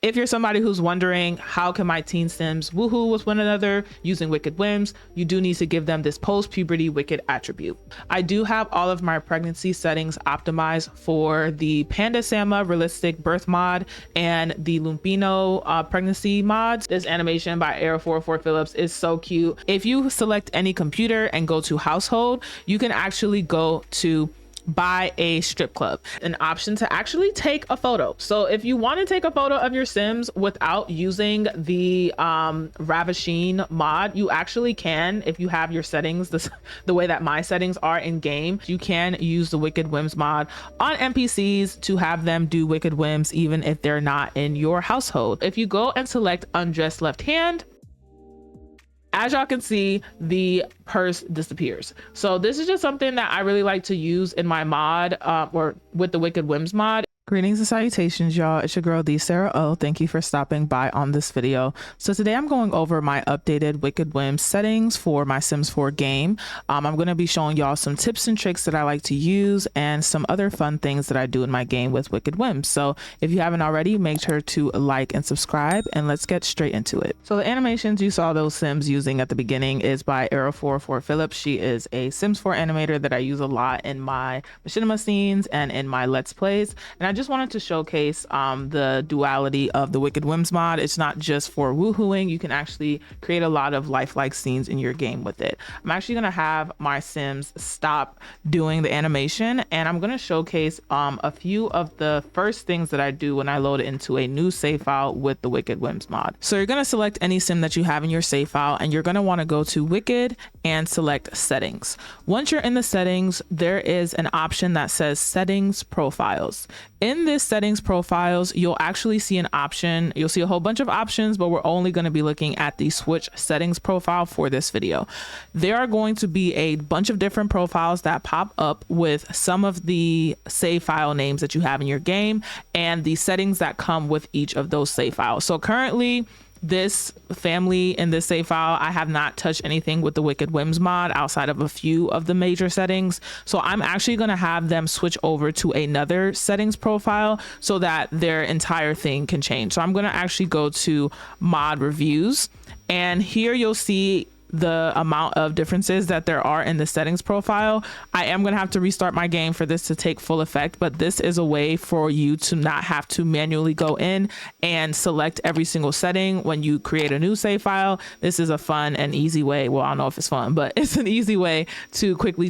If you're somebody who's wondering how can my teen sims woohoo with one another using WickedWhims, you do need to give them this post-puberty wicked attribute. I do have all of my pregnancy settings optimized for the Panda Sama realistic birth mod and the Lumpino pregnancy mods. This animation by Arrow404 Phillips is so cute. If you select any computer and go to household, you can actually go to buy a strip club, an option to actually take a photo. So if you want to take a photo of your sims without using the Ravishing mod, you actually can. If you have your settings the way that my settings are in game, you can use the WickedWhims mod on NPCs to have them do WickedWhims even if they're not in your household. If you go and select undress left hand, as y'all can see, the purse disappears. So this is just something that I really like to use in my mod or with the WickedWhims mod. Greetings and salutations, y'all. It's your girl, the Sarah O. Thank you for stopping by on this video. So today I'm going over my updated WickedWhims settings for my Sims 4 game. I'm going to be showing y'all some tips and tricks that I like to use and some other fun things that I do in my game with WickedWhims. So if you haven't already, make sure to like and subscribe, and let's get straight into it. So the animations you saw those Sims using at the beginning is by Arrow404 Phillips. She is a Sims 4 animator that I use a lot in my machinima scenes and in my Let's Plays. And I just wanted to showcase the duality of the WickedWhims mod. It's not just for woohooing. You can actually create a lot of lifelike scenes in your game with it. I'm actually going to have my Sims stop doing the animation, and I'm going to showcase a few of the first things that I do when I load it into a new save file with the WickedWhims mod. So you're going to select any sim that you have in your save file, and you're going to want to go to Wicked and select Settings. Once you're in the settings, there is an option that says Settings Profiles. In this settings profiles, you'll actually see an option. You'll see a whole bunch of options, but we're only going to be looking at the switch settings profile for this video. There are going to be a bunch of different profiles that pop up with some of the save file names that you have in your game and the settings that come with each of those save files. So currently, this family in this save file, I have not touched anything with the WickedWhims mod outside of a few of the major settings. So I'm actually going to have them switch over to another settings profile so that their entire thing can change. So I'm going to actually go to mod reviews, and here you'll see the amount of differences that there are in the settings profile. I am going to have to restart my game for this to take full effect, but this is a way for you to not have to manually go in and select every single setting when you create a new save file. This is a fun and easy way. Well, I don't know if it's fun, but it's an easy way to quickly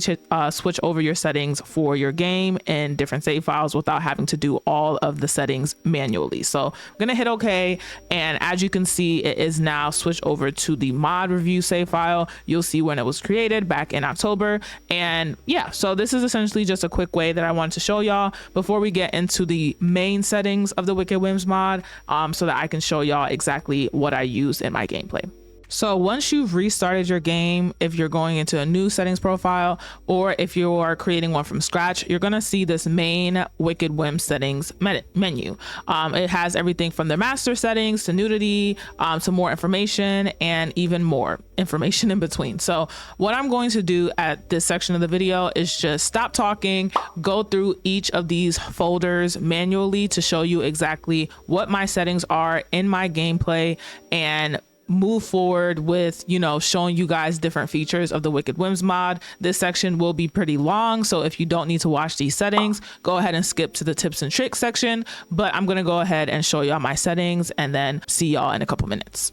switch over your settings for your game in different save files without having to do all of the settings manually. So I'm going to hit OK. And as you can see, it is now switched over to the mod review save file. You'll see when it was created back in October. And yeah, so this is essentially just a quick way that I wanted to show y'all before we get into the main settings of the WickedWhims mod, so that I can show y'all exactly what I use in my gameplay. So once you've restarted your game, if you're going into a new settings profile or if you are creating one from scratch, you're going to see this main WickedWhims settings menu. It has everything from the master settings to nudity, to more information, and even more information in between. So what I'm going to do at this section of the video is just stop talking, go through each of these folders manually to show you exactly what my settings are in my gameplay, and move forward with, you know, showing you guys different features of the WickedWhims mod. This section will be pretty long, so if you don't need to watch these settings, go ahead and skip to the tips and tricks section, but I'm going to go ahead and show y'all my settings and then see y'all in a couple minutes.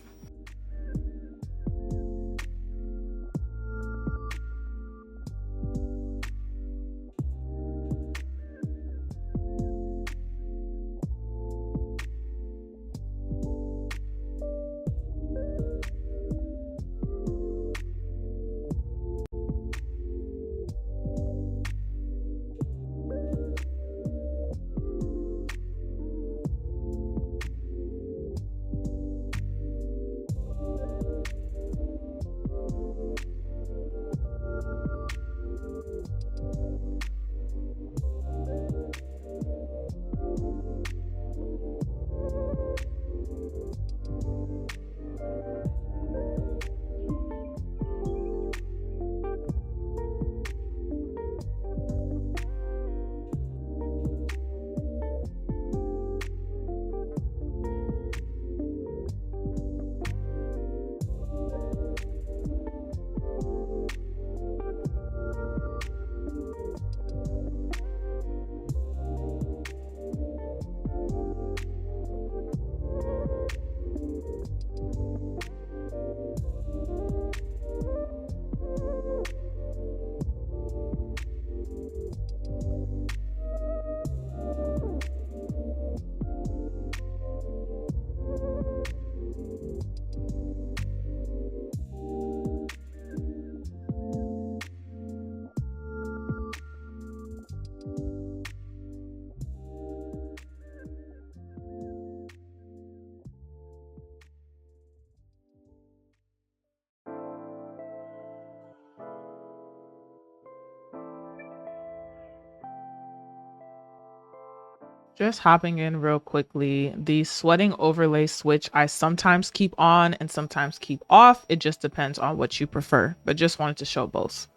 Just hopping in real quickly, the sweating overlay switch I sometimes keep on and sometimes keep off. It just depends on what you prefer, but just wanted to show both.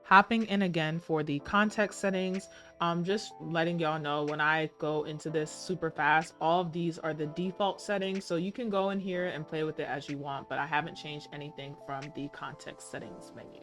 Hopping in again for the context settings, just letting y'all know when I go into this super fast, all of these are the default settings, so you can go in here and play with it as you want, but I haven't changed anything from the context settings menu.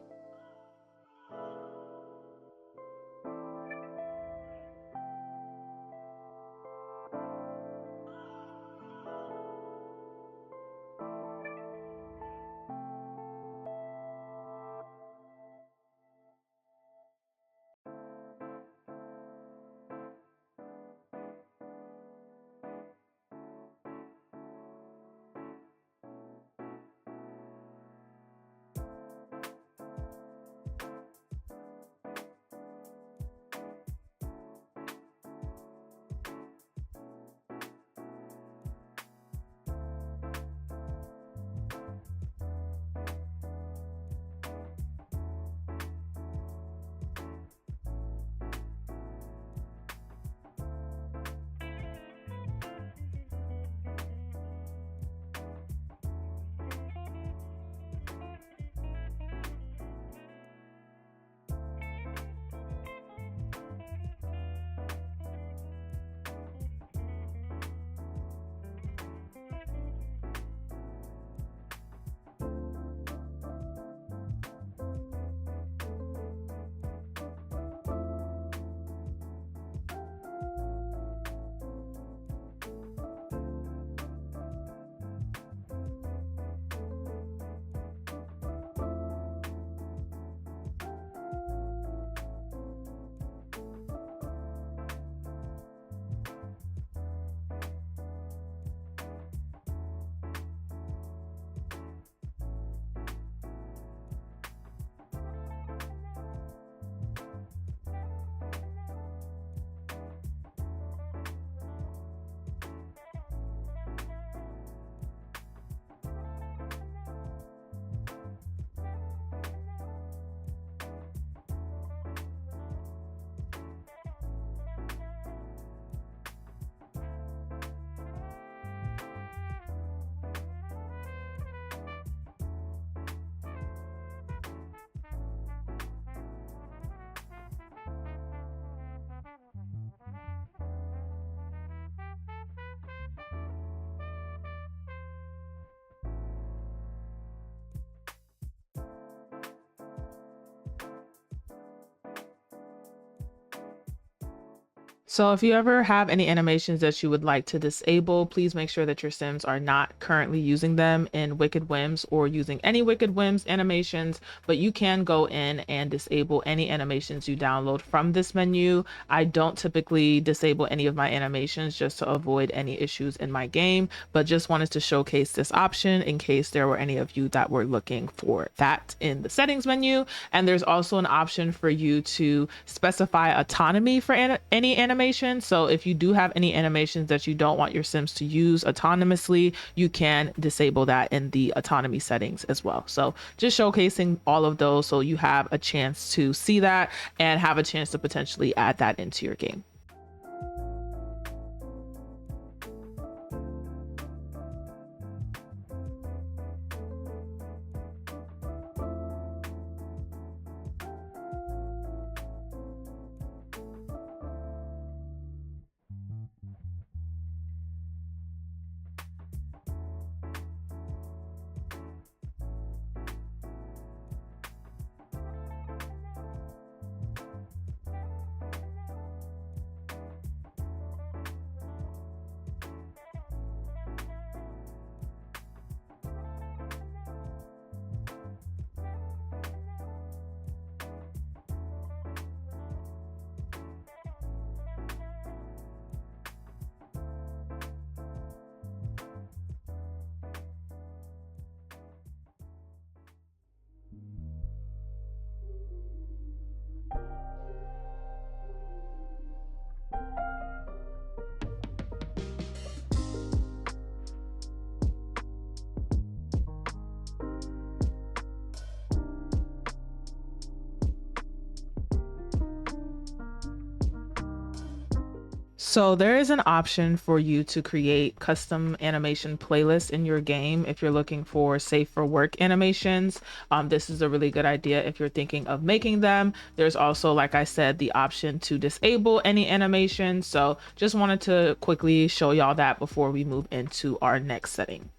So if you ever have any animations that you would like to disable, please make sure that your Sims are not currently using them in WickedWhims or using any WickedWhims animations, but you can go in and disable any animations you download from this menu. I don't typically disable any of my animations just to avoid any issues in my game, but just wanted to showcase this option in case there were any of you that were looking for that in the settings menu. And there's also an option for you to specify autonomy for any animation. So if you do have any animations that you don't want your Sims to use autonomously, you can disable that in the autonomy settings as well. So just showcasing all of those so you have a chance to see that and have a chance to potentially add that into your game. So there is an option for you to create custom animation playlists in your game if you're looking for safe for work animations. This is a really good idea if you're thinking of making them. There's also, like I said, the option to disable any animation. So just wanted to quickly show y'all that before we move into our next setting.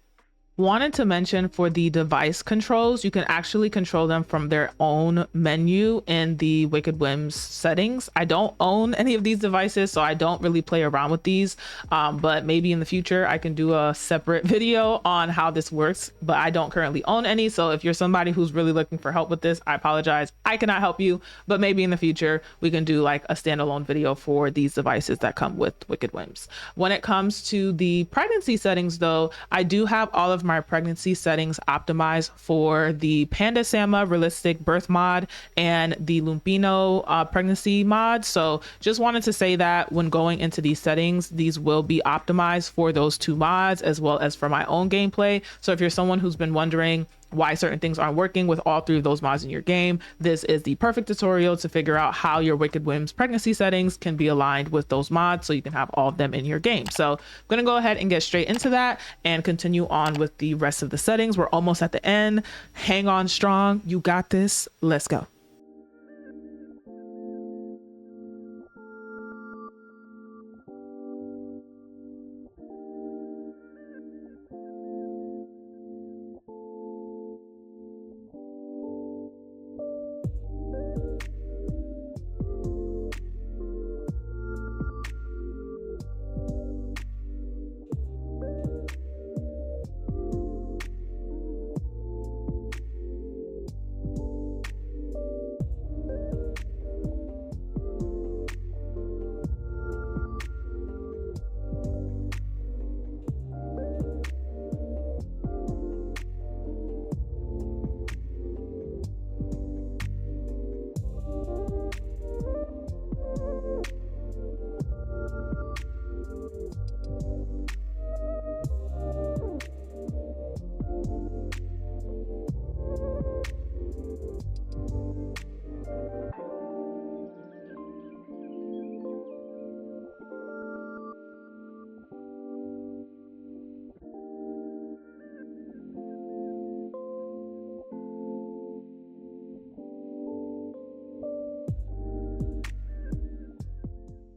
Wanted to mention for the device controls, you can actually control them from their own menu in the WickedWhims settings. I don't own any of these devices, so I don't really play around with these, but maybe in the future I can do a separate video on how this works, but I don't currently own any. So if you're somebody who's really looking for help with this, I apologize. I cannot help you, but maybe in the future we can do like a standalone video for these devices that come with WickedWhims. When it comes to the pregnancy settings though, I do have all of my pregnancy settings optimized for the Panda Sama realistic birth mod and the Lumpino pregnancy mod. So just wanted to say that when going into these settings, these will be optimized for those two mods as well as for my own gameplay. So if you're someone who's been wondering why certain things aren't working with all three of those mods in your game, this is the perfect tutorial to figure out how your WickedWhims pregnancy settings can be aligned with those mods so you can have all of them in your game. So I'm gonna go ahead and get straight into that and continue on with the rest of the settings. We're almost at the end. Hang on strong. You got this. Let's go.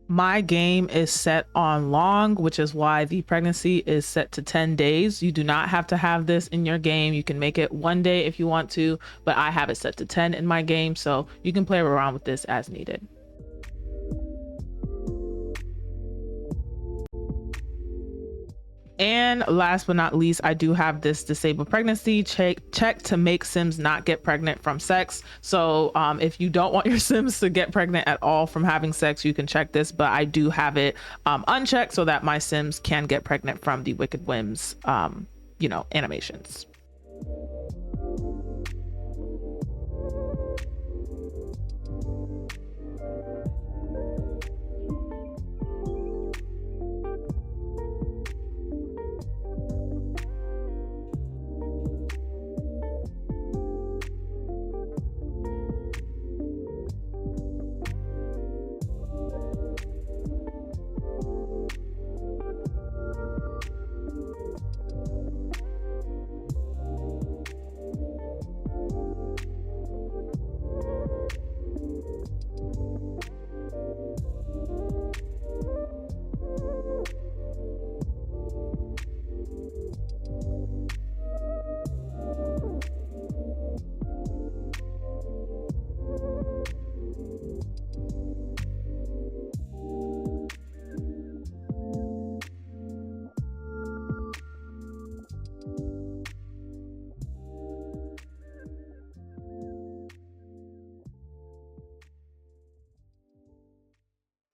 My game is set on long, which is why the pregnancy is set to 10 days. You do not have to have this in your game. You can make it 1 day if you want to, but I have it set to 10 in my game, so you can play around with this as needed. And last but not least, I do have this disable pregnancy check to make Sims not get pregnant from sex. So if you don't want your Sims to get pregnant at all from having sex, you can check this, but I do have it unchecked so that my Sims can get pregnant from the Wicked Whims, animations.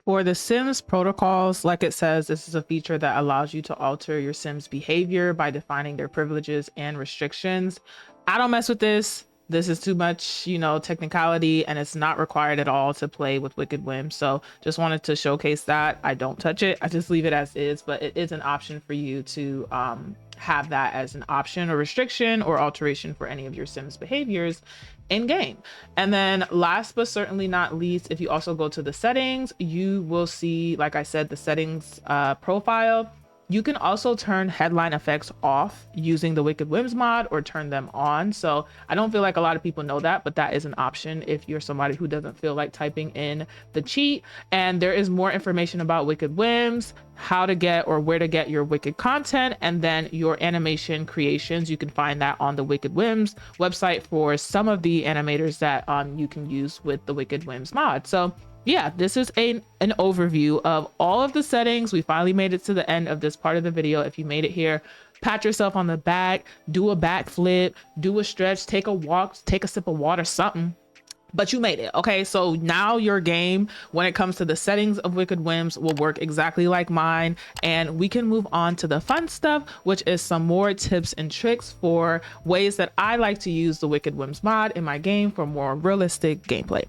For the Sims protocols, like it says, this is a feature that allows you to alter your Sims behavior by defining their privileges and restrictions. I don't mess with this. This is too much, technicality, and it's not required at all to play with Wicked Whims. So just wanted to showcase that. I don't touch it. I just leave it as is, but it is an option for you to have that as an option or restriction or alteration for any of your Sims behaviors in game. And then last but certainly not least, if you also go to the settings, you will see, like I said, the settings profile. You can also turn headline effects off using the Wicked Whims mod or turn them on. So I don't feel like a lot of people know that, but that is an option if you're somebody who doesn't feel like typing in the cheat. And there is more information about Wicked Whims, how to get or where to get your Wicked content, and then your animation creations. You can find that on the Wicked Whims website for some of the animators that you can use with the Wicked Whims mod. So yeah, this is an overview of all of the settings. We finally made it to the end of this part of the video. If you made it here, pat yourself on the back, do a backflip, do a stretch, take a walk, take a sip of water, something. But you made it. Okay, so now your game, when it comes to the settings of Wicked Whims, will work exactly like mine. And we can move on to the fun stuff, which is some more tips and tricks for ways that I like to use the Wicked Whims mod in my game for more realistic gameplay.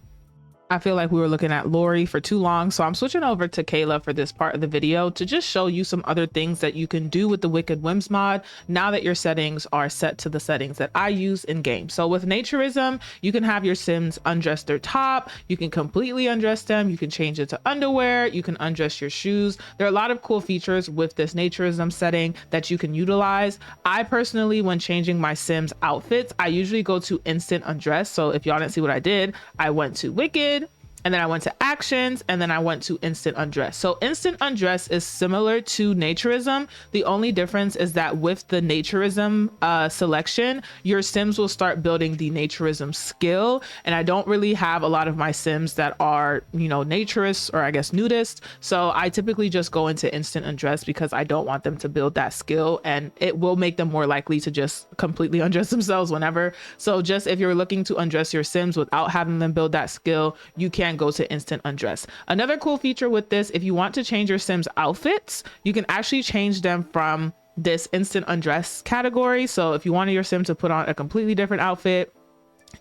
I feel like we were looking at Lori for too long, so I'm switching over to Kayla for this part of the video to just show you some other things that you can do with the Wicked Whims mod now that your settings are set to the settings that I use in game. So with Naturism, you can have your Sims undress their top, you can completely undress them, you can change it to underwear, you can undress your shoes. There are a lot of cool features with this Naturism setting that you can utilize. I personally, when changing my Sims outfits, I usually go to instant undress. So if y'all didn't see what I did, I went to Wicked, and then I went to actions, and then I went to instant undress. So instant undress is similar to Naturism. The only difference is that with the Naturism selection, your Sims will start building the Naturism skill. And I don't really have a lot of my Sims that are, naturists or I guess nudists. So I typically just go into instant undress because I don't want them to build that skill, and it will make them more likely to just completely undress themselves whenever. So just if you're looking to undress your Sims without having them build that skill, you can go to instant undress. Another cool feature with this, if you want to change your Sims outfits, you can actually change them from this instant undress category. So if you wanted your Sim to put on a completely different outfit,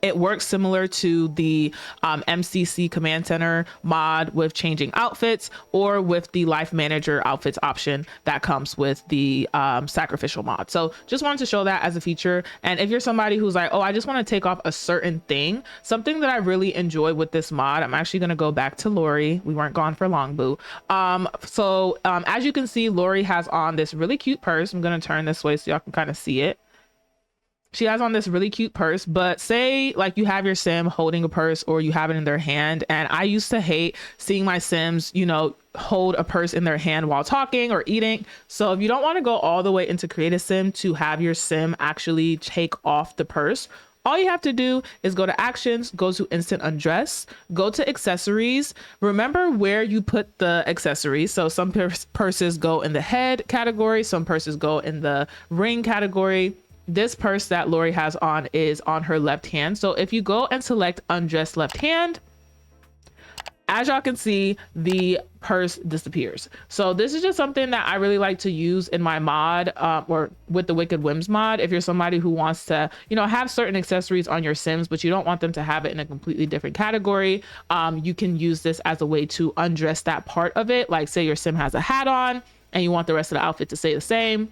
it works similar to the MCC Command Center mod with changing outfits, or with the Life Manager outfits option that comes with the Sacrificial mod. So just wanted to show that as a feature. And if you're somebody who's like, oh, I just want to take off a certain thing, something that I really enjoy with this mod, I'm actually going to go back to Lori. We weren't gone for long, boo. As you can see, Lori has on this really cute purse. I'm going to turn this way so y'all can kind of see it. She has on this really cute purse, but say like you have your Sim holding a purse or you have it in their hand. And I used to hate seeing my Sims, hold a purse in their hand while talking or eating. So if you don't want to go all the way into Create a Sim to have your Sim actually take off the purse, All you have to do is go to actions, go to instant undress, go to accessories. Remember where you put the accessories. So some purses go in the head category, some purses go in the ring category. This purse that Lori has on is on her left hand. So if you go and select undress left hand, as y'all can see, the purse disappears. So this is just something that I really like to use in my mod or with the WickedWhims mod. If you're somebody who wants to, have certain accessories on your Sims, but you don't want them to have it in a completely different category, you can use this as a way to undress that part of it. Like say your Sim has a hat on and you want the rest of the outfit to stay the same.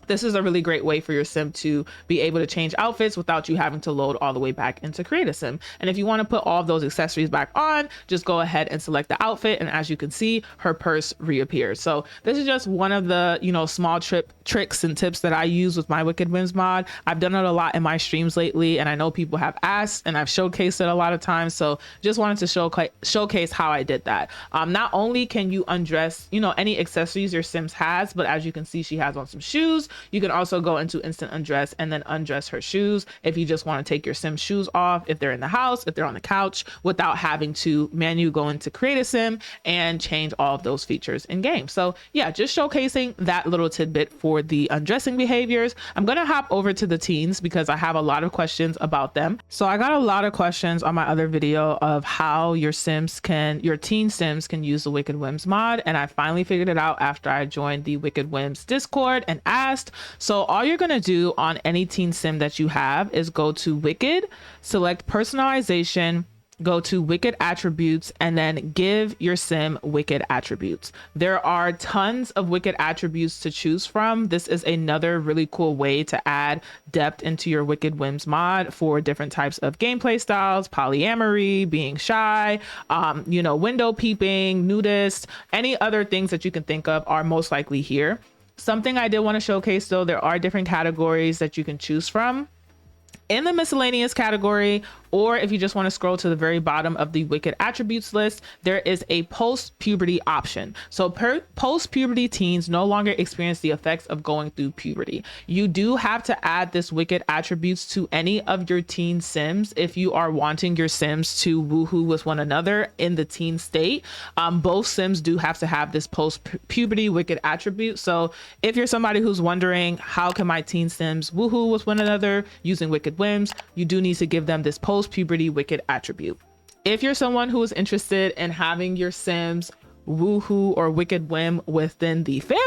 This is a really great way for your Sim to be able to change outfits without you having to load all the way back into Create a Sim. And if you want to put all of those accessories back on, just go ahead and select the outfit. And as you can see, her purse reappears. So this is just one of the, small tricks and tips that I use with my WickedWhims mod. I've done it a lot in my streams lately, and I know people have asked and I've showcased it a lot of times. So just wanted to showcase how I did that. Not only can you undress, any accessories your Sims has, but as you can see, she has on some shoes. You can also go into instant undress and then undress her shoes if you just want to take your Sim shoes off, if they're in the house, if they're on the couch, without having to manually go into Create a Sim and change all of those features in game. So yeah, just showcasing that little tidbit for the undressing behaviors. I'm going to hop over to the teens because I have a lot of questions about them. So I got a lot of questions on my other video of how your teen Sims can use the WickedWhims mod. And I finally figured it out after I joined the WickedWhims Discord and asked. So all you're going to do on any teen Sim that you have is go to Wicked, select Personalization, go to Wicked Attributes, and then give your Sim Wicked Attributes. There are tons of Wicked Attributes to choose from. This is another really cool way to add depth into your WickedWhims mod for different types of gameplay styles, polyamory, being shy, window peeping, nudist, any other things that you can think of are most likely here. Something I did want to showcase though, there are different categories that you can choose from. In the miscellaneous category, or if you just want to scroll to the very bottom of the Wicked Attributes list, there is a post-puberty option. So post-puberty teens no longer experience the effects of going through puberty. You do have to add this Wicked Attributes to any of your teen Sims if you are wanting your Sims to woohoo with one another in the teen state. Both Sims do have to have this post-puberty Wicked Attribute. So if you're somebody who's wondering, how can my teen Sims woohoo with one another using WickedWhims, you do need to give them this post-puberty Wicked Attribute. If you're someone who is interested in having your Sims woohoo or wicked whim within the family,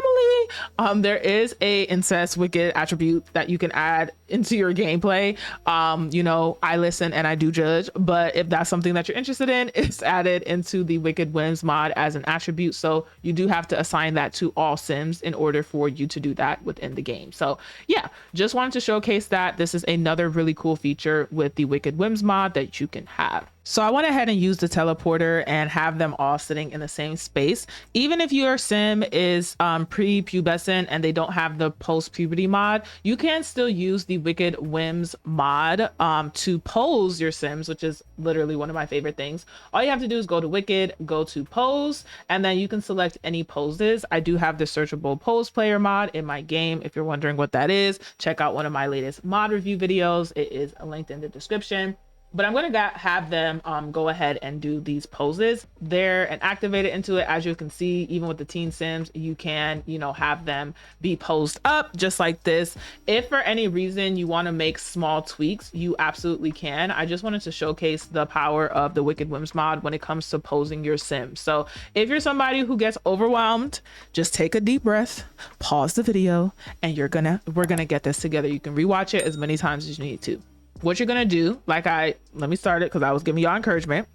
there is a incest wicked attribute that you can add into your gameplay. I listen and I do judge, but if that's something that you're interested in, it's added into the WickedWhims mod as an attribute. So you do have to assign that to all Sims in order for you to do that within the game. So yeah, just wanted to showcase that this is another really cool feature with the WickedWhims mod that you can have. So I went ahead and used the teleporter and have them all sitting in the same space. Even if your Sim is pre-pubescent and they don't have the post-puberty mod, you can still use the WickedWhims mod to pose your Sims, which is literally one of my favorite things. All you have to do is go to Wicked, go to pose, and then you can select any poses. I do have the searchable pose player mod in my game. If you're wondering what that is, check out one of my latest mod review videos. It is linked in the description. But I'm going to have them go ahead and do these poses there and activate it into it. As you can see, even with the teen Sims, you can, have them be posed up just like this. If for any reason you want to make small tweaks, you absolutely can. I just wanted to showcase the power of the WickedWhims mod when it comes to posing your Sims. So if you're somebody who gets overwhelmed, just take a deep breath, pause the video, and we're going to get this together. You can rewatch it as many times as you need to. What you're going to do, let me start it because I was giving y'all encouragement.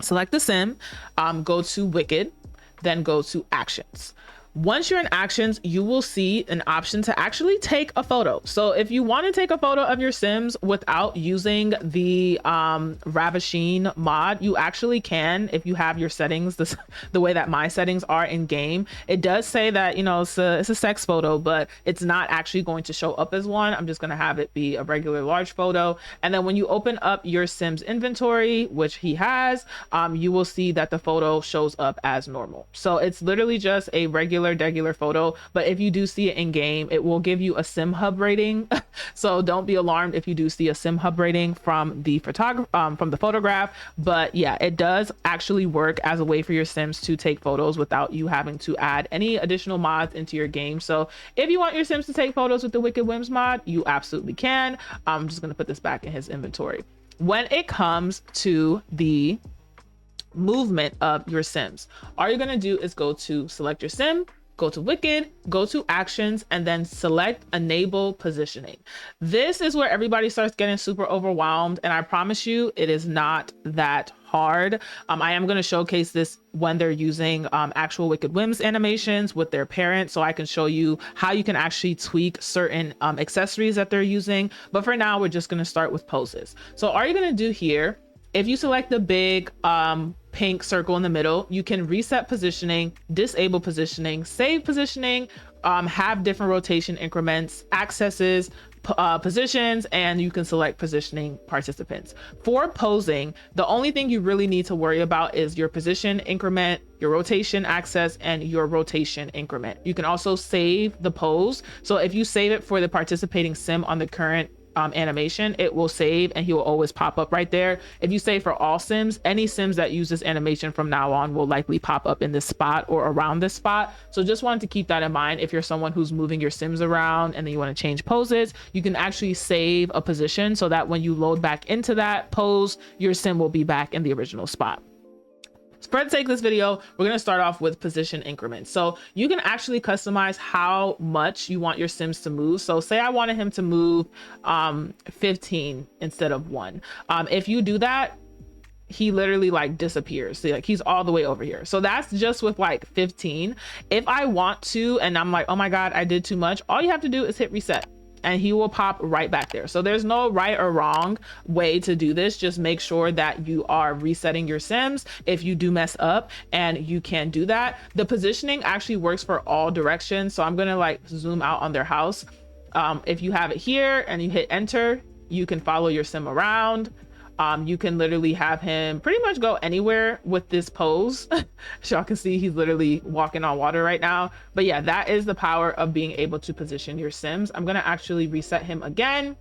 Select the Sim, go to Wicked, then go to Actions. Once you're in Actions, you will see an option to actually take a photo. So if you want to take a photo of your Sims without using the Ravishing mod, you actually can if you have your settings the way that my settings are in game. It does say that, it's a sex photo, but it's not actually going to show up as one. I'm just going to have it be a regular large photo. And then when you open up your Sims inventory, which he has, you will see that the photo shows up as normal. So it's literally just a regular regular photo, but if you do see it in game, it will give you a SimHub rating. So don't be alarmed if you do see a SimHub rating from the photograph. But yeah, it does actually work as a way for your Sims to take photos without you having to add any additional mods into your game. So if you want your Sims to take photos with the WickedWhims mod, you absolutely can. I'm just going to put this back in his inventory. When it comes to the movement of your Sims, all you're going to do is go to select your Sim, go to Wicked, go to actions, and then select enable positioning. This is where everybody starts getting super overwhelmed, and I promise you it is not that hard. I am going to showcase this when they're using actual WickedWhims animations with their parents, so I can show you how you can actually tweak certain accessories that they're using. But for now, we're just going to start with poses. So all you're going to do here, if you select the big pink circle in the middle, you can reset positioning, disable positioning, save positioning, have different rotation increments, accesses, positions, and you can select positioning participants. For posing, the only thing you really need to worry about is your position increment, your rotation access, and your rotation increment. You can also save the pose. So if you save it for the participating Sim on the current animation, it will save and he will always pop up right there. If you save for all Sims, any Sims that use this animation from now on will likely pop up in this spot or around this spot. So just wanted to keep that in mind. If you're someone who's moving your Sims around and then you want to change poses, you can actually save a position so that when you load back into that pose, your Sim will be back in the original spot. For the sake of this video, we're going to start off with position increments. So you can actually customize how much you want your Sims to move. So say I wanted him to move 15 instead of 1. If you do that, he literally like disappears. So like he's all the way over here. So that's just with like 15. If I want to, and I'm like, oh my God, I did too much, all you have to do is hit reset and he will pop right back there. So there's no right or wrong way to do this. Just make sure that you are resetting your Sims if you do mess up, and you can do that. The positioning actually works for all directions. So I'm gonna like zoom out on their house. If you have it here and you hit enter, you can follow your Sim around. You can literally have him pretty much go anywhere with this pose. So y'all can see he's literally walking on water right now. But yeah, that is the power of being able to position your Sims. I'm going to actually reset him again,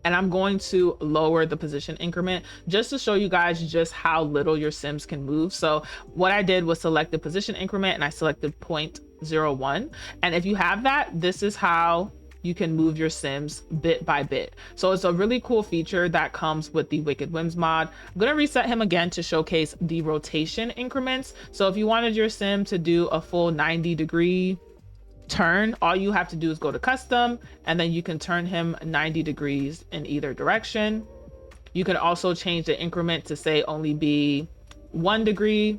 and I'm going to lower the position increment just to show you guys just how little your Sims can move. So what I did was select the position increment and I selected 0.01. And if you have that, this is how you can move your Sims bit by bit. So it's a really cool feature that comes with the WickedWhims mod. I'm gonna reset him again to showcase the rotation increments. So if you wanted your Sim to do a full 90-degree turn, all you have to do is go to custom, and then you can turn him 90 degrees in either direction. You can also change the increment to say only be 1 degree.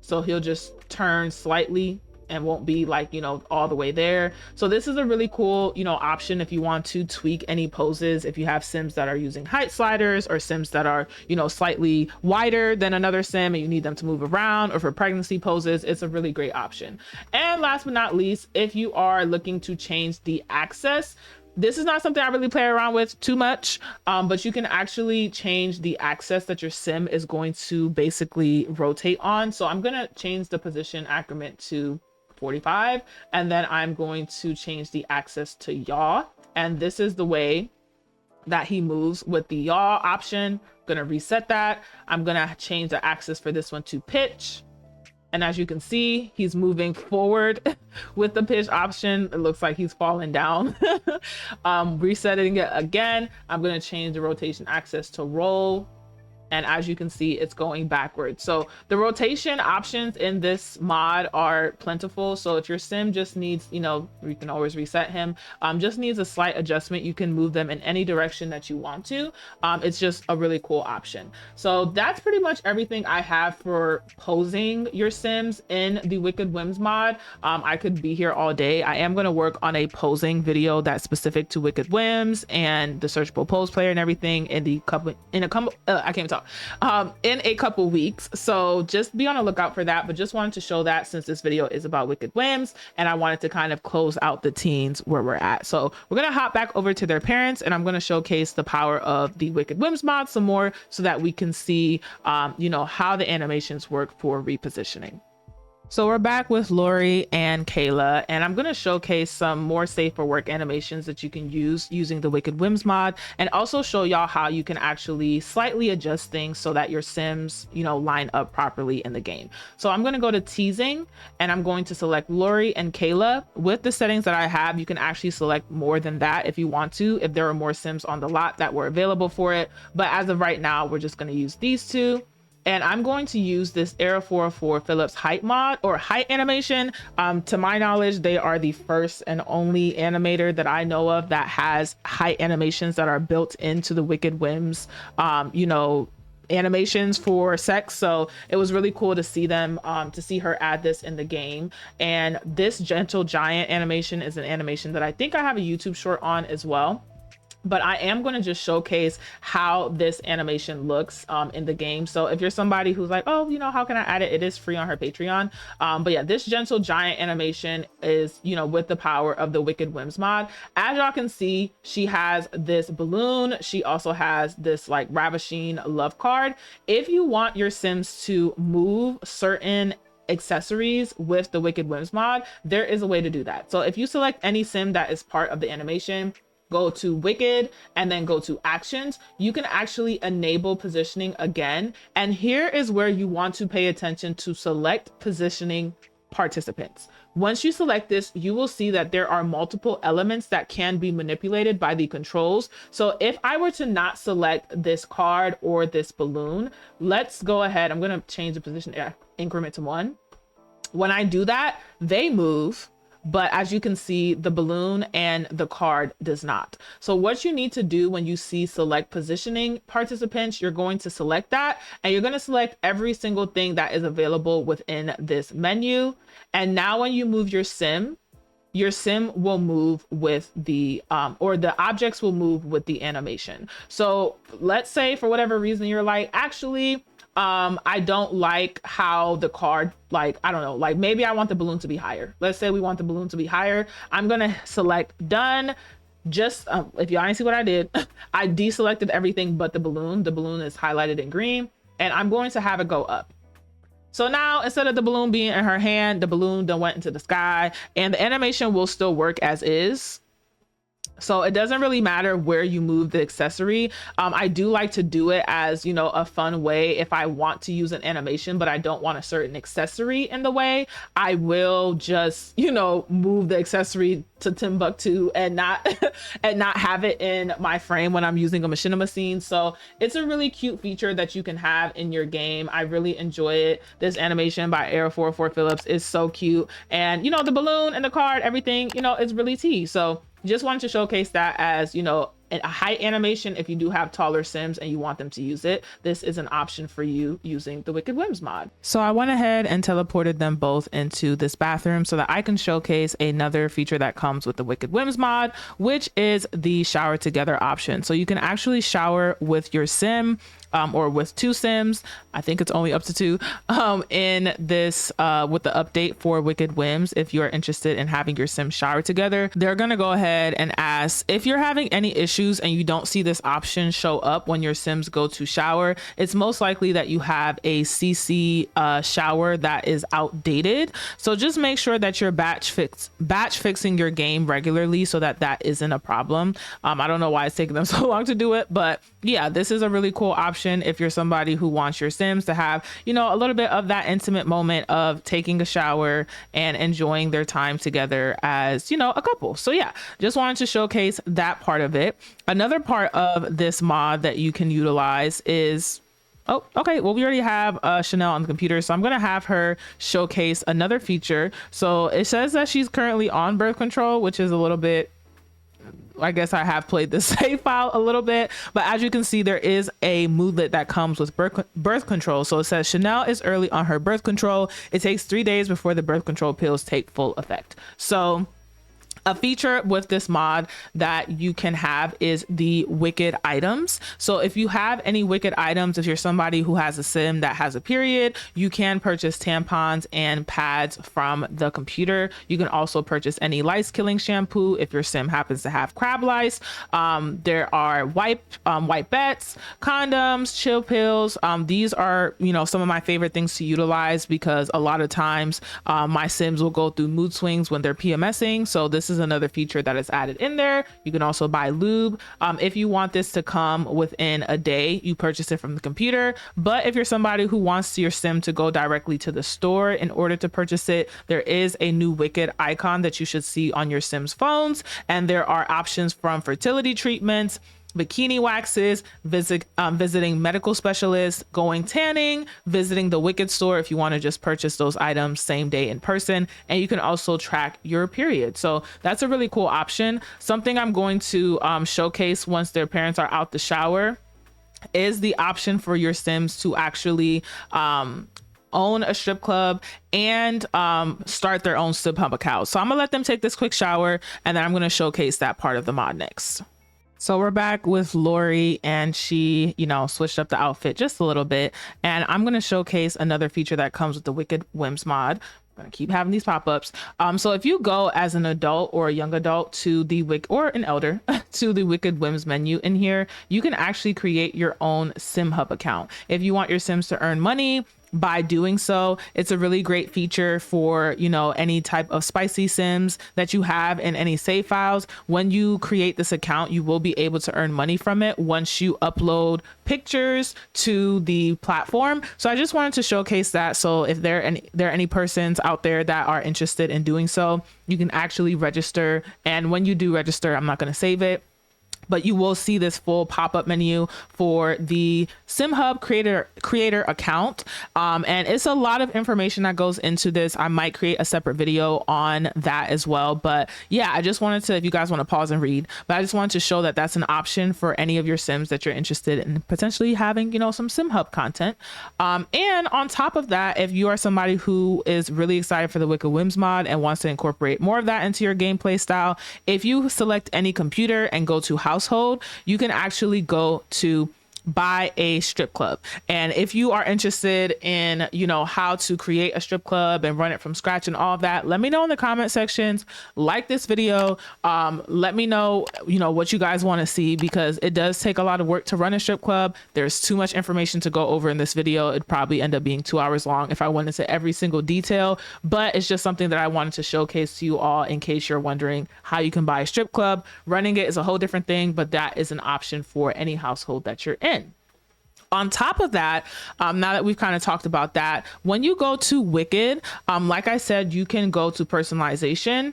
So he'll just turn slightly and won't be like, you know, all the way there. So this is a really cool, you know, option if you want to tweak any poses. If you have Sims that are using height sliders or Sims that are, you know, slightly wider than another Sim and you need them to move around, or for pregnancy poses, it's a really great option. And last but not least, if you are looking to change the access, this is not something I really play around with too much, but you can actually change the axis that your Sim is going to basically rotate on. So I'm going to change the position increment to 45, and then I'm going to change the axis to yaw. And this is the way that he moves with the yaw option. I'm going to reset that. I'm going to change the axis for this one to pitch. And as you can see, he's moving forward with the pitch option. It looks like he's falling down. Resetting it again. I'm going to change the rotation axis to roll. And as you can see, it's going backwards. So the rotation options in this mod are plentiful. So if your Sim just needs, you know, you can always reset him, just needs a slight adjustment, you can move them in any direction that you want to. It's just a really cool option. So that's pretty much everything I have for posing your Sims in the WickedWhims mod. I could be here all day. I am going to work on a posing video that's specific to WickedWhims and the searchable pose player and everything in a couple weeks. So just be on the lookout for that. But just wanted to show that since this video is about WickedWhims, and I wanted to kind of close out the teens where we're at. So we're going to hop back over to their parents, and I'm going to showcase the power of the WickedWhims mod some more so that we can see, you know, how the animations work for repositioning. So we're back with Lori and Kayla, and I'm going to showcase some more safe for work animations that you can use using the WickedWhims mod, and also show y'all how you can actually slightly adjust things so that your Sims, line up properly in the game. So I'm going to go to teasing, and I'm going to select Lori and Kayla. With the settings that I have, you can actually select more than that if you want to, if there are more Sims on the lot that were available for it. But as of right now, we're just going to use these two. And I'm going to use this Era 404 Phillips height mod or height animation. To my knowledge, they are the first and only animator that I know of that has height animations that are built into the WickedWhims, animations for sex. So it was really cool to see them, to see her add this in the game. And this gentle giant animation is an animation that I think I have a YouTube short on as well. But I am going to just showcase how this animation looks in the game. So if you're somebody who's like, oh, how can I add it? It is free on her Patreon. But yeah, this gentle giant animation is, with the power of the WickedWhims mod. As y'all can see, she has this balloon. She also has this like ravishing love card. If you want your Sims to move certain accessories with the WickedWhims mod, there is a way to do that. So if you select any Sim that is part of the animation, go to Wicked and then go to actions, you can actually enable positioning again. And here is where you want to pay attention to select positioning participants. Once you select this, you will see that there are multiple elements that can be manipulated by the controls. So if I were to not select this card or this balloon, let's go ahead. I'm going to change the position increment to 1. When I do that, they move. But as you can see, the balloon and the card does not. So what you need to do when you see select positioning participants, you're going to select that and you're going to select every single thing that is available within this menu. And now when you move your Sim will move with the, or the objects will move with the animation. So let's say for whatever reason, you're like, actually, I don't like how the card, like, I don't know, like maybe I want the balloon to be higher. Let's say we want the balloon to be higher. I'm going to select done. Just, if y'all didn't see what I did, I deselected everything but the balloon. The balloon is highlighted in green and I'm going to have it go up. So now instead of the balloon being in her hand, the balloon then went into the sky and the animation will still work as is. So it doesn't really matter where you move the accessory. I do like to do it as, a fun way. If I want to use an animation, but I don't want a certain accessory in the way, I will just, move the accessory to Timbuktu and not have it in my frame when I'm using a machinima scene. So it's a really cute feature that you can have in your game. I really enjoy it. This animation by Era 404 Phillips is so cute. And, the balloon and the card, everything, is really tea. So just wanted to showcase that as, a height animation. If you do have taller Sims and you want them to use it, this is an option for you using the WickedWhims mod. So I went ahead and teleported them both into this bathroom so that I can showcase another feature that comes with the WickedWhims mod, which is the shower together option. So you can actually shower with your Sim, or with 2 Sims. I think it's only up to 2 in this with the update for WickedWhims. If you're interested in having your Sim shower together, they're gonna go ahead and ask if you're having any issues and you don't see this option show up when your Sims go to shower. It's most likely that you have a CC shower that is outdated. So just make sure that you're batch fixing your game regularly so that isn't a problem. I don't know why it's taking them so long to do it, but yeah, this is a really cool option if you're somebody who wants your Sims to have, a little bit of that intimate moment of taking a shower and enjoying their time together as, a couple. So yeah, just wanted to showcase that part of it. Another part of this mod that you can utilize is, oh, okay. Well, we already have Chanel on the computer, so I'm going to have her showcase another feature. So it says that she's currently on birth control, which is a little bit, I guess I have played the save file a little bit, but as you can see, there is a moodlet that comes with birth control. So it says Chanel is early on her birth control. It takes 3 days before the birth control pills take full effect. So A feature with this mod that you can have is the wicked items. So if you have any wicked items, if you're somebody who has a sim that has a period, you can purchase tampons and pads from the computer. You can also purchase any lice killing shampoo if your sim happens to have crab lice. There are wipe bets, condoms, chill pills. These are, some of my favorite things to utilize because a lot of times my sims will go through mood swings when they're PMSing. So this is another feature that is added in there. You can also buy lube. If you want this to come within a day, you purchase it from the computer. But if you're somebody who wants your sim to go directly to the store in order to purchase it, there is a new wicked icon that you should see on your sims phones. And there are options from fertility treatments, bikini waxes, visiting medical specialists, going tanning, visiting the Wicked store if you want to just purchase those items same day in person. And you can also track your period. So that's a really cool option. Something I'm going to showcase once their parents are out the shower is the option for your sims to actually own a strip club and start their own SimHub account. So I'm gonna let them take this quick shower and then I'm gonna showcase that part of the mod next. So we're back with Lori and she, switched up the outfit just a little bit. And I'm going to showcase another feature that comes with the WickedWhims mod. I'm going to keep having these pop-ups. So if you go as an adult or a young adult to the or an elder to the WickedWhims menu in here, you can actually create your own SimHub account. If you want your sims to earn money, by doing so, it's a really great feature for, any type of spicy sims that you have in any save files. When you create this account, you will be able to earn money from it once you upload pictures to the platform. So I just wanted to showcase that. So if there are any persons out there that are interested in doing so, you can actually register. And when you do register, I'm not going to save it, but you will see this full pop-up menu for the SimHub creator account. And it's a lot of information that goes into this. I might create a separate video on that as well. But yeah, I just wanted to, if you guys want to pause and read, but I just wanted to show that that's an option for any of your sims that you're interested in potentially having, some SimHub content. And on top of that, if you are somebody who is really excited for the WickedWhims mod and wants to incorporate more of that into your gameplay style, if you select any computer and go to household, you can actually go to buy a strip club. And if you are interested in, how to create a strip club and run it from scratch and all of that, let me know in the comment sections, like this video. Let me know, what you guys want to see, because it does take a lot of work to run a strip club. There's too much information to go over in this video. It'd probably end up being 2 hours long if I went into every single detail, but it's just something that I wanted to showcase to you all in case you're wondering how you can buy a strip club. Running it is a whole different thing, but that is an option for any household that you're in. On top of that, now that we've kind of talked about that, when you go to Wicked, like I said, you can go to personalization.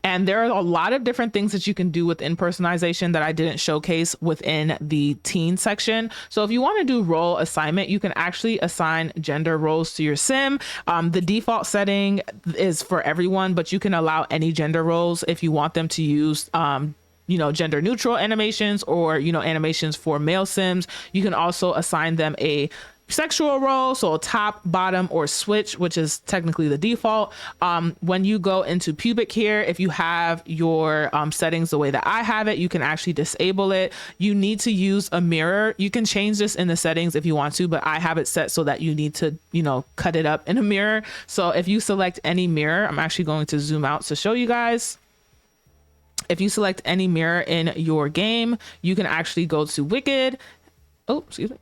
And there are a lot of different things that you can do within personalization that I didn't showcase within the teen section. So if you want to do role assignment, you can actually assign gender roles to your sim. The default setting is for everyone, but you can allow any gender roles if you want them to use gender neutral animations or, animations for male sims. You can also assign them a sexual role, so top, bottom, or switch, which is technically the default. When you go into pubic hair, if you have your settings the way that I have it, you can actually disable it. You need to use a mirror. You can change this in the settings if you want to, but I have it set so that you need to, cut it up in a mirror. So if you select any mirror, I'm actually going to zoom out to show you guys. If you select any mirror in your game, you can actually go to Wicked. Oh, excuse me.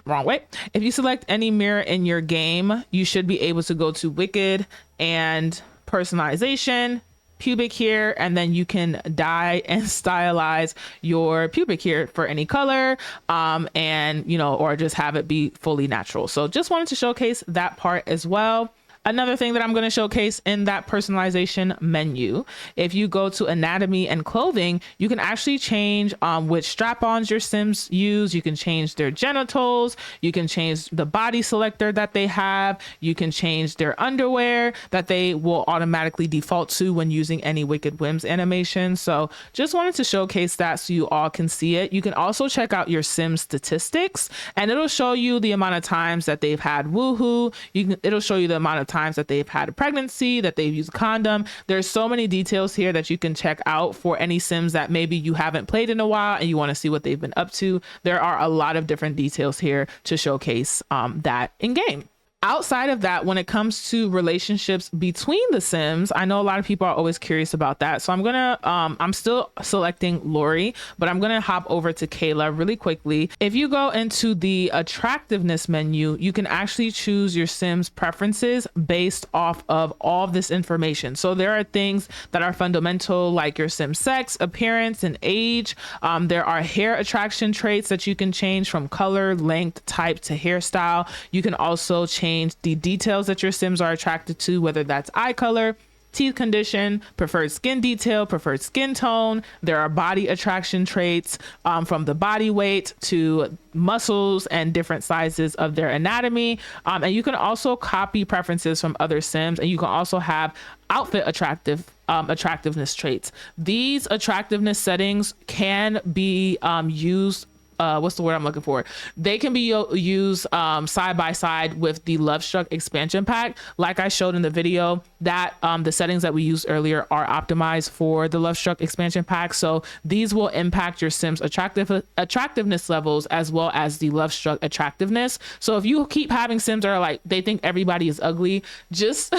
Wrong way. If you select any mirror in your game, you should be able to go to Wicked and personalization, pubic hair, and then you can dye and stylize your pubic hair for any color, and, or just have it be fully natural. So just wanted to showcase that part as well. Another thing that I'm going to showcase in that personalization menu, if you go to anatomy and clothing, you can actually change which strap-ons your sims use. You can change their genitals. You can change the body selector that they have. You can change their underwear that they will automatically default to when using any WickedWhims animation. So just wanted to showcase that so you all can see it. You can also check out your sim statistics, and it'll show you the amount of times that they've had woohoo. It'll show you the amount of times that they've had a pregnancy, that they've used a condom. There's so many details here that you can check out for any Sims that maybe you haven't played in a while and you want to see what they've been up to. There are a lot of different details here to showcase that in game. Outside of that, when it comes to relationships between the Sims, I know a lot of people are always curious about that. So I'm still selecting Lori, but I'm gonna hop over to Kayla really quickly. If you go into the attractiveness menu, you can actually choose your Sims preferences based off of all of this information. So there are things that are fundamental, like your Sim sex, appearance, and age. There are hair attraction traits that you can change from color, length, type to hairstyle. You can also change the details that your Sims are attracted to, whether that's eye color, teeth condition, preferred skin detail, preferred skin tone. There are body attraction traits, from the body weight to muscles and different sizes of their anatomy. And you can also copy preferences from other Sims, and you can also have outfit attractiveness traits. These attractiveness settings can be used, what's the word I'm looking for? They can be used side by side with the Lovestruck expansion pack. Like I showed in the video, that the settings that we used earlier are optimized for the Lovestruck expansion pack. So these will impact your Sims attractiveness levels as well as the Lovestruck attractiveness. So if you keep having Sims that are like, they think everybody is ugly, just,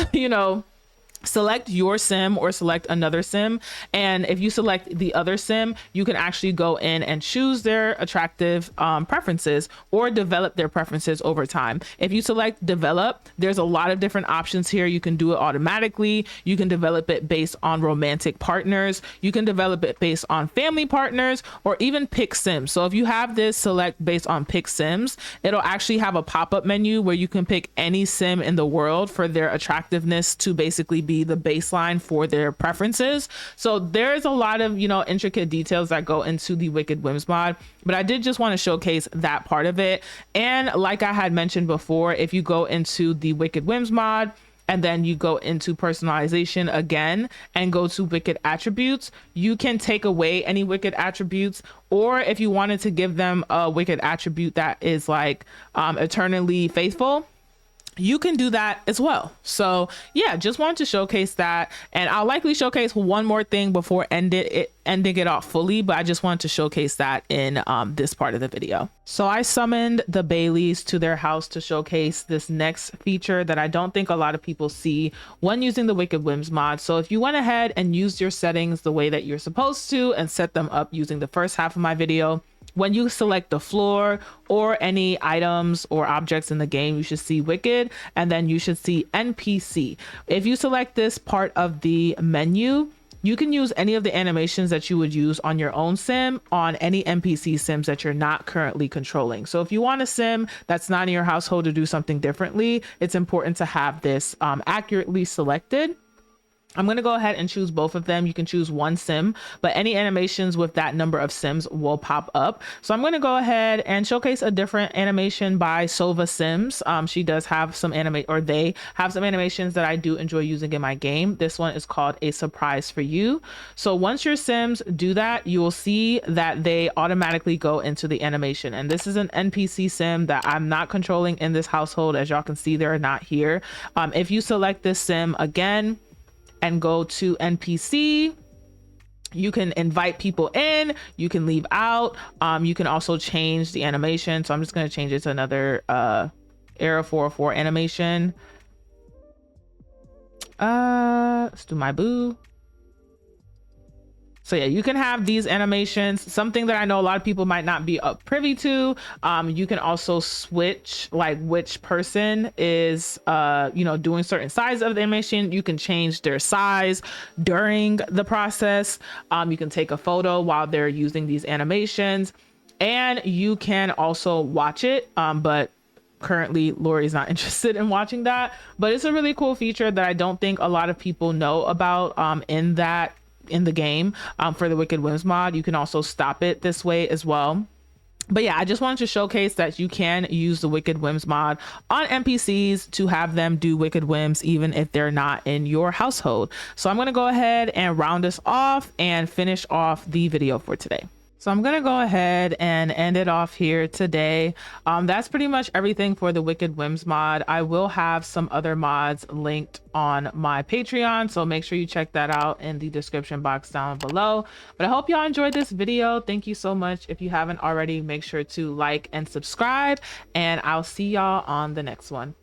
select your Sim or select another Sim. And if you select the other Sim, you can actually go in and choose their attractive preferences or develop their preferences over time. If you select develop, there's a lot of different options here. You can do it automatically. You can develop it based on romantic partners. You can develop it based on family partners, or even pick Sims. So if you have this select based on pick Sims, it'll actually have a pop-up menu where you can pick any Sim in the world for their attractiveness to basically be the baseline for their preferences. So there's a lot of, intricate details that go into the WickedWhims mod, but I did just want to showcase that part of it. And like I had mentioned before, if you go into the WickedWhims mod and then you go into personalization again and go to wicked attributes, you can take away any wicked attributes, or if you wanted to give them a wicked attribute that is like eternally faithful, you can do that as well. So yeah, just wanted to showcase that. And I'll likely showcase one more thing before ending it off fully, but I just wanted to showcase that in this part of the video. So I summoned the Baileys to their house to showcase this next feature that I don't think a lot of people see when using the WickedWhims mod. So if you went ahead and used your settings the way that you're supposed to and set them up using the first half of my video, when you select the floor or any items or objects in the game, you should see Wicked, and then you should see NPC. If you select this part of the menu, you can use any of the animations that you would use on your own Sim on any NPC Sims that you're not currently controlling. So if you want a Sim that's not in your household to do something differently, it's important to have this accurately selected. I'm going to go ahead and choose both of them. You can choose one Sim, but any animations with that number of Sims will pop up. So I'm going to go ahead and showcase a different animation by Sova Sims. She does have some they have some animations that I do enjoy using in my game. This one is called A Surprise for You. So once your Sims do that, you will see that they automatically go into the animation. And this is an NPC Sim that I'm not controlling in this household. As y'all can see, they're not here. If you select this Sim again and go to NPC, you can invite people in, you can leave out, you can also change the animation. So I'm just going to change it to another Era 404 animation. Let's do my boo. So yeah, you can have these animations. Something that I know a lot of people might not be privy to. You can also switch like which person is, doing certain size of the animation. You can change their size during the process. You can take a photo while they're using these animations, and you can also watch it. But currently Lori's not interested in watching that, but it's a really cool feature that I don't think a lot of people know about in the game. For the WickedWhims mod, you can also stop it this way as well. But yeah, I just wanted to showcase that you can use the WickedWhims mod on NPCs to have them do WickedWhims even if they're not in your household. So I'm going to go ahead and round us off and finish off the video for today. So I'm gonna go ahead and end it off here today. That's pretty much everything for the WickedWhims mod. I will have some other mods linked on my Patreon, so make sure you check that out in the description box down below. But I hope y'all enjoyed this video. Thank you so much. If you haven't already, make sure to like and subscribe, and I'll see y'all on the next one.